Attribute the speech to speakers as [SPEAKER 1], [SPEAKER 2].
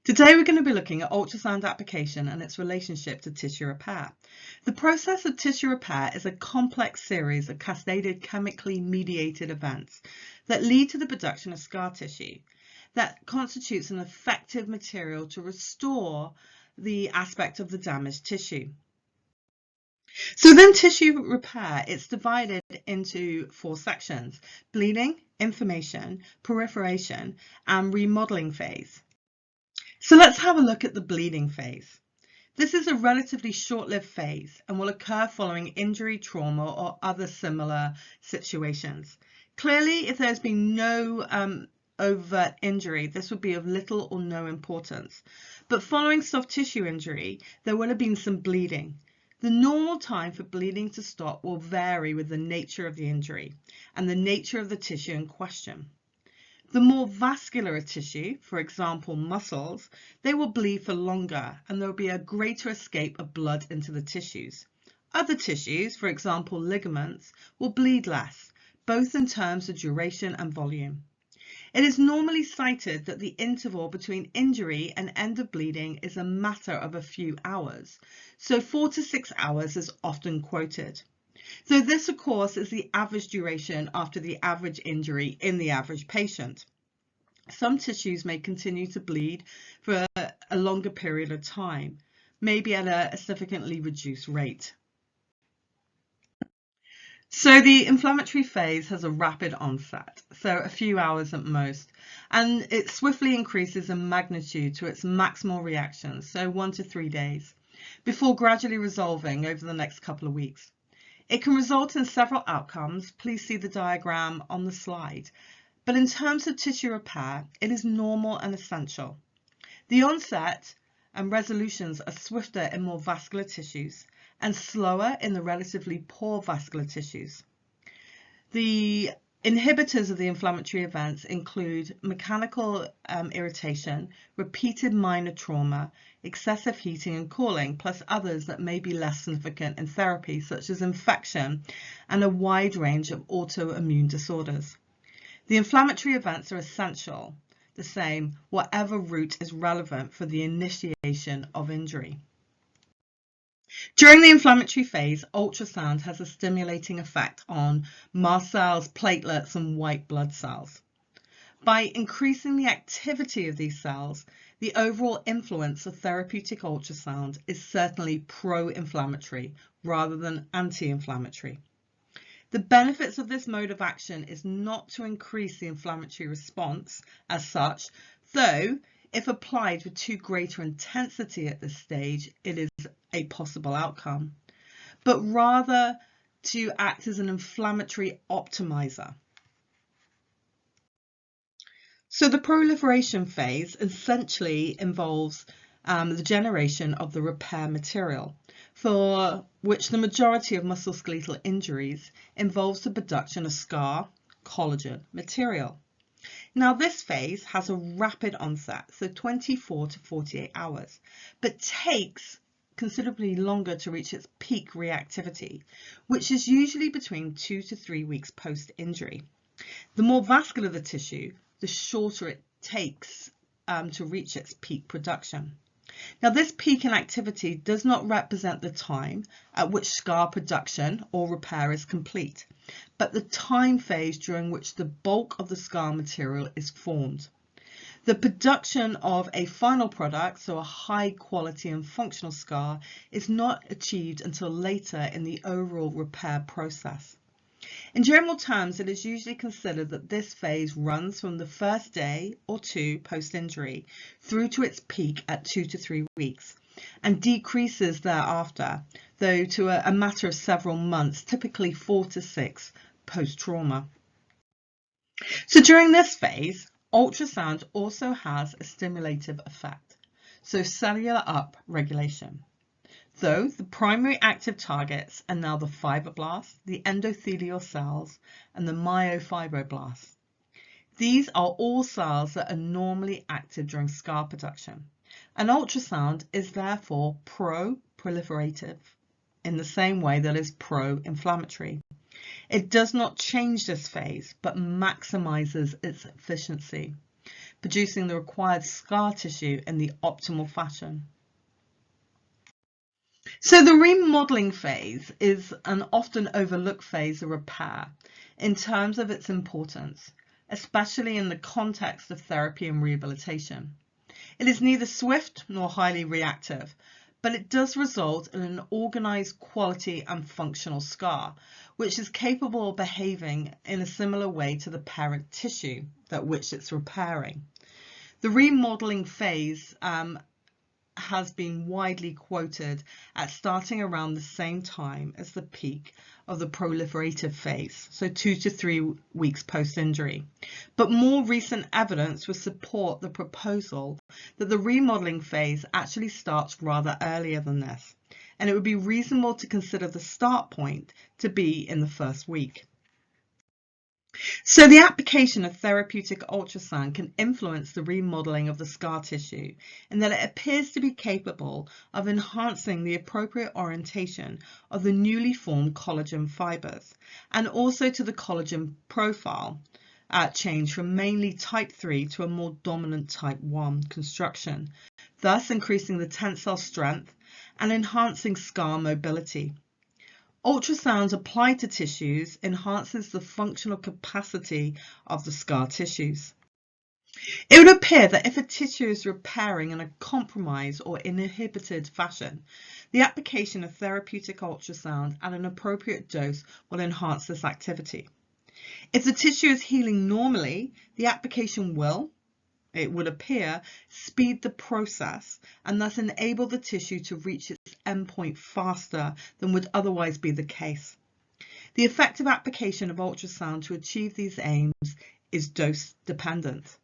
[SPEAKER 1] Today we're going to be looking at ultrasound application and its relationship to tissue repair. The process of tissue repair is a complex series of cascaded chemically mediated events that lead to the production of scar tissue that constitutes an effective material to restore the aspect of the damaged tissue. So then tissue repair, it's divided into 4 sections: bleeding, inflammation, proliferation, and remodeling phase. So let's have a look at the bleeding phase. This is a relatively short-lived phase and will occur following injury, trauma, or other similar situations. Clearly, if there's been no overt injury, this would be of little or no importance. But following soft tissue injury, there will have been some bleeding. The normal time for bleeding to stop will vary with the nature of the injury and the nature of the tissue in question. The more vascular a tissue, for example muscles, they will bleed for longer and there will be a greater escape of blood into the tissues. Other tissues, for example ligaments, will bleed less, both in terms of duration and volume. It is normally cited that the interval between injury and end of bleeding is a matter of a few hours, so 4 to 6 hours is often quoted. So this, of course, is the average duration after the average injury in the average patient. Some tissues may continue to bleed for a longer period of time, maybe at a significantly reduced rate. So the inflammatory phase has a rapid onset, so a few hours at most, and it swiftly increases in magnitude to its maximal reaction, so 1 to 3 days, before gradually resolving over the next couple of weeks. It can result in several outcomes. Please see the diagram on the slide. But in terms of tissue repair, it is normal and essential. The onset and resolutions are swifter in more vascular tissues and slower in the relatively poor vascular tissues. The inhibitors of the inflammatory events include mechanical irritation, repeated minor trauma, excessive heating and cooling, plus others that may be less significant in therapy, such as infection and a wide range of autoimmune disorders. The inflammatory events are essential, the same, whatever route is relevant for the initiation of injury. During the inflammatory phase, ultrasound has a stimulating effect on mast cells, platelets, and white blood cells. By increasing the activity of these cells, the overall influence of therapeutic ultrasound is certainly pro-inflammatory rather than anti-inflammatory. The benefits of this mode of action is not to increase the inflammatory response as such, though if applied with too greater intensity at this stage, it is a possible outcome, but rather to act as an inflammatory optimizer. So the proliferation phase essentially involves the generation of the repair material, for which the majority of musculoskeletal injuries involves the production of scar collagen material. Now this phase has a rapid onset, so 24 to 48 hours, but takes considerably longer to reach its peak reactivity, which is usually between 2 to 3 weeks post-injury. The more vascular the tissue, the shorter it takes to reach its peak production. Now this peak in activity does not represent the time at which scar production or repair is complete, but the time phase during which the bulk of the scar material is formed. The production of a final product, so a high quality and functional scar, is not achieved until later in the overall repair process. In general terms, it is usually considered that this phase runs from the first day or 2 post-injury through to its peak at 2 to 3 weeks and decreases thereafter, though to a matter of several months, typically 4 to 6 post-trauma. So during this phase, ultrasound also has a stimulative effect, so cellular upregulation. Though the primary active targets are now the fibroblasts, the endothelial cells, and the myofibroblasts. These are all cells that are normally active during scar production, and ultrasound is therefore pro-proliferative in the same way that is pro-inflammatory. It does not change this phase, but maximizes its efficiency. producing the required scar tissue in the optimal fashion. So the remodeling phase is an often overlooked phase of repair in terms of its importance, especially in the context of therapy and rehabilitation. It is neither swift nor highly reactive, but it does result in an organized quality and functional scar, which is capable of behaving in a similar way to the parent tissue that which it's repairing. The remodeling phase has been widely quoted at starting around the same time as the peak of the proliferative phase, so 2 to 3 weeks post-injury. But more recent evidence would support the proposal that the remodeling phase actually starts rather earlier than this, and it would be reasonable to consider the start point to be in the first week. So the application of therapeutic ultrasound can influence the remodeling of the scar tissue in that it appears to be capable of enhancing the appropriate orientation of the newly formed collagen fibers, and also to the collagen profile change from mainly type 3 to a more dominant type 1 construction, thus increasing the tensile strength and enhancing scar mobility. Ultrasound applied to tissues enhances the functional capacity of the scar tissues. It would appear that if a tissue is repairing in a compromised or inhibited fashion, the application of therapeutic ultrasound at an appropriate dose will enhance this activity. If the tissue is healing normally, the application will, it would appear, speed the process and thus enable the tissue to reach its endpoint faster than would otherwise be the case. The effective application of ultrasound to achieve these aims is dose dependent.